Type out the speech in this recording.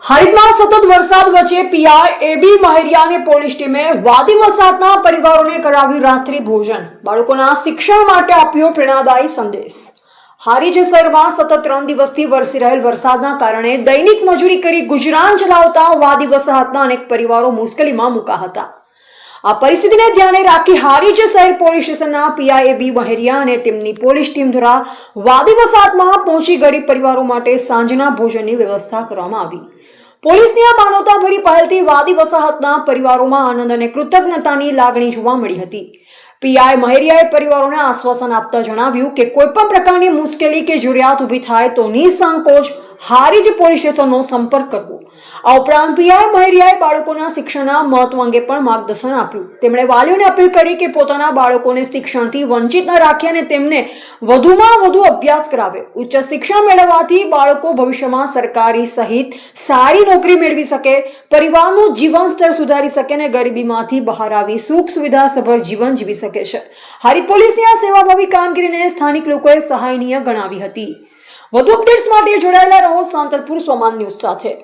હારીજમાં સતત વરસાદ વચ્ચે પીઆઈ એબી મહેરિયાની પોલીસ ટીમે વાદી વસાહતના પરિવારોને કરાવ્યું રાત્રિ ભોજન, બાળકોના શિક્ષણ માટે આપ્યો પ્રેરણાદાયી સંદેશ। હારીજ શહેરમાં સતત 3 દિવસથી વરસી રહેલ વરસાદના કારણે દૈનિક મજૂરી કરી ગુજરાન ચલાવતા વાદી વસાહતના અનેક પરિવારો મુશ્કેલીમાં મુકાયા હતા। આ પરિસ્થિતિને ધ્યાને રાખી હારીજ શહેર પોલીસ સ્ટેશનના પીઆઈ એબી મહેરિયા અને તેમની પોલીસ ટીમ દ્વારા વાદી વસાહતમાં પહોંચી ગરીબ પરિવારો માટે સાંજના ભોજનની વ્યવસ્થા કરવામાં આવી। પોલીસની આ માનવતાભરી પહેલથી વાદી વસાહતના પરિવારોમાં આનંદ અને કૃતજ્ઞતાની લાગણી જોવા મળી હતી। પીઆઈ મહેરિયાએ પરિવારોને આશ્વાસન આપતા જણાવ્યું કે કોઈપણ પ્રકારની મુશ્કેલી કે જરૂરિયાત ઊભી થાય તો નિસંકોચ હારીજ પોલીસ સ્ટેશનનો સંપર્ક કરવો। આ ઉપરાંત પીઆઈ મહેરિયાએ બાળકોના શિક્ષણના મહત્વ અંગે પણ માર્ગદર્શન આપ્યું। તેમણે વાલીઓને અપીલ કરી કે પોતાના બાળકોને શિક્ષણથી વંચિત ન રાખે અને તેમને વધુમાં વધુ અભ્યાસ કરાવે। ઉચ્ચ શિક્ષણ મેળવવાથી બાળકો ભવિષ્યમાં સરકારી સહિત સારી નોકરી મેળવી શકે, પરિવારનું જીવન સ્તર સુધારી શકે અને ગરીબીમાંથી બહાર આવી સુખ સુવિધા સભર જીવન જીવી શકે છે। હારીજ પોલીસની આ સેવાભાવી કામગીરીને સ્થાનિક લોકોએ સહાયનીય ગણાવી હતી। વધુ અપડેટ્સ માટે જોડાયેલા રહો સાંતલપુર સોમાન ન્યૂઝ સાથે।